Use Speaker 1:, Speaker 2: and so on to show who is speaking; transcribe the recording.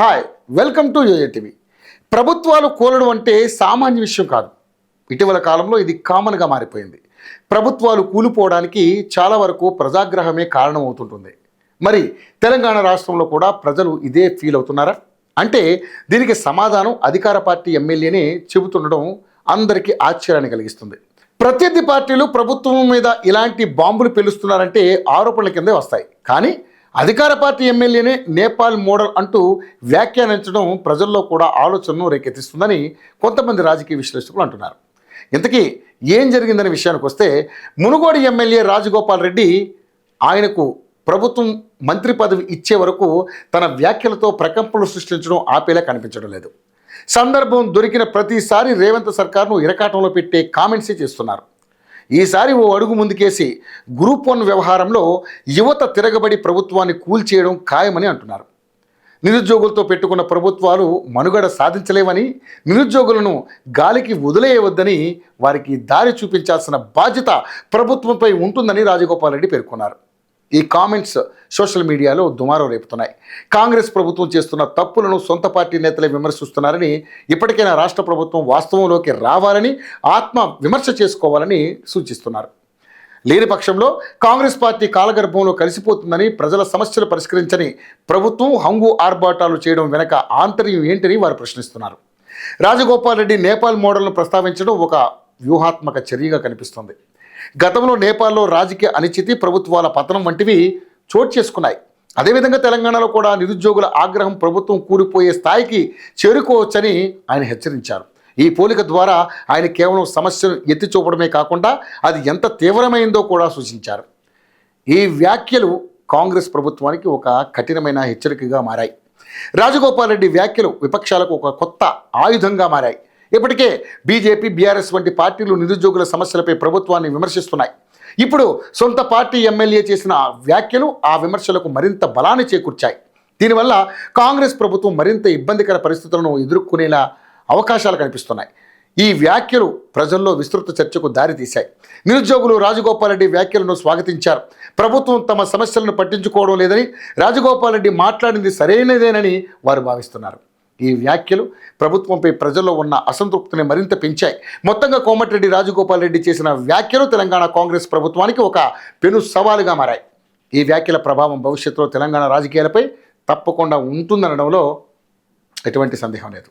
Speaker 1: Hi, welcome to TV. ప్రభుత్వాలు కూలడం అంటే సామాన్య విషయం కాదు. ఇటీవల కాలంలో ఇది కామన్గా మారిపోయింది. ప్రభుత్వాలు కూలిపోవడానికి చాలా వరకు ప్రజాగ్రహమే కారణం అవుతుంటుంది. మరి తెలంగాణ రాష్ట్రంలో కూడా ప్రజలు ఇదే ఫీల్ అవుతున్నారా? అంటే దీనికి సమాధానం అధికార పార్టీ ఎమ్మెల్యేనే చెబుతుండడం అందరికీ ఆశ్చర్యాన్ని కలిగిస్తుంది. ప్రత్యర్థి పార్టీలు ప్రభుత్వం మీద ఇలాంటి బాంబులు పేలుస్తున్నారంటే ఆరోపణల కిందే వస్తాయి. కానీ అధికార పార్టీ ఎమ్మెల్యేనే నేపాల్ మోడల్ అంటూ వ్యాఖ్యానించడం ప్రజల్లో కూడా ఆలోచనను రేకెత్తిస్తుందని కొంతమంది రాజకీయ విశ్లేషకులు అంటున్నారు. ఇంతకీ ఏం జరిగిందనే విషయానికి వస్తే, మునుగోడు ఎమ్మెల్యే రాజగోపాల్ రెడ్డి ఆయనకు ప్రభుత్వం మంత్రి పదవి ఇచ్చే వరకు తన వ్యాఖ్యలతో ప్రకంపనలు సృష్టించడం ఆపేలా కనిపించడం లేదు. సందర్భం దొరికిన ప్రతిసారి రేవంత్ సర్కార్ను ఇరకాటంలో పెట్టే కామెంట్సే చేస్తున్నారు. ఈసారి ఓ అడుగు ముందుకేసి గ్రూప్ 1 వ్యవహారంలో యువత తిరగబడి ప్రభుత్వాన్ని కూల్చేయడం ఖాయమని అంటున్నారు. నిరుద్యోగులతో పెట్టుకున్న ప్రభుత్వాలు మనుగడ సాధించలేవని, నిరుద్యోగులను గాలికి వదిలేయవద్దని, వారికి దారి చూపించాల్సిన బాధ్యత ప్రభుత్వంపై ఉంటుందని రాజగోపాల్ రెడ్డి పేర్కొన్నారు. ఈ కామెంట్స్ సోషల్ మీడియాలో దుమారం రేపుతున్నాయి. కాంగ్రెస్ ప్రభుత్వం చేస్తున్న తప్పులను సొంత పార్టీ నేతలే విమర్శిస్తున్నారని, ఇప్పటికైనా రాష్ట్ర ప్రభుత్వం వాస్తవంలోకి రావాలని, ఆత్మ విమర్శ చేసుకోవాలని సూచిస్తున్నారు. లేని పక్షంలో కాంగ్రెస్ పార్టీ కాలగర్భంలో కలిసిపోతుందని, ప్రజల సమస్యలు పరిష్కరించని ప్రభుత్వం హంగు ఆర్భాటాలు చేయడం వెనక ఆంతర్యం ఏంటని వారు ప్రశ్నిస్తున్నారు. రాజగోపాల్ రెడ్డి నేపాల్ మోడల్ను ప్రస్తావించడం ఒక వ్యూహాత్మక చర్యగా కనిపిస్తుంది. గతంలో నేపాల్లో రాజకీయ అనిశ్చితి, ప్రభుత్వాల పతనం వంటివి చోటు చేసుకున్నాయి. అదేవిధంగా తెలంగాణలో కూడా నిరుద్యోగుల ఆగ్రహం ప్రభుత్వం కూలిపోయే స్థాయికి చేరుకోవచ్చని ఆయన హెచ్చరించారు. ఈ పోలిక ద్వారా ఆయన కేవలం సమస్యను ఎత్తి చూపడమే కాకుండా అది ఎంత తీవ్రమైందో కూడా సూచించారు. ఈ వ్యాఖ్యలు కాంగ్రెస్ ప్రభుత్వానికి ఒక కఠినమైన హెచ్చరికగా మారాయి. రాజగోపాల్ రెడ్డి వ్యాఖ్యలు విపక్షాలకు ఒక కొత్త ఆయుధంగా మారాయి. ఇప్పటికే బీజేపీ, బీఆర్ఎస్ వంటి పార్టీలు నిరుద్యోగుల సమస్యలపై ప్రభుత్వాన్ని విమర్శిస్తున్నాయి. ఇప్పుడు సొంత పార్టీ ఎమ్మెల్యే చేసిన వ్యాఖ్యలు ఆ విమర్శలకు మరింత బలాన్ని చేకూర్చాయి. దీనివల్ల కాంగ్రెస్ ప్రభుత్వం మరింత ఇబ్బందికర పరిస్థితులను ఎదుర్కొనేలా అవకాశాలు కనిపిస్తున్నాయి. ఈ వ్యాఖ్యలు ప్రజల్లో విస్తృత చర్చకు దారితీశాయి. నిరుద్యోగులు రాజగోపాల్ రెడ్డి వ్యాఖ్యలను స్వాగతించారు. ప్రభుత్వం తమ సమస్యలను పట్టించుకోవడం లేదని, రాజగోపాల్ రెడ్డి మాట్లాడింది సరైనదేనని వారు భావిస్తున్నారు. ఈ వ్యాఖ్యలు ప్రభుత్వంపై ప్రజల్లో ఉన్న అసంతృప్తిని మరింత పెంచాయి. మొత్తంగా కోమటిరెడ్డి రాజగోపాల్ రెడ్డి చేసిన వ్యాఖ్యలు తెలంగాణ కాంగ్రెస్ ప్రభుత్వానికి ఒక పెను సవాలుగా మారాయి. ఈ వ్యాఖ్యల ప్రభావం భవిష్యత్తులో తెలంగాణ రాజకీయాలపై తప్పకుండా ఉంటుందనడంలో ఎటువంటి సందేహం లేదు.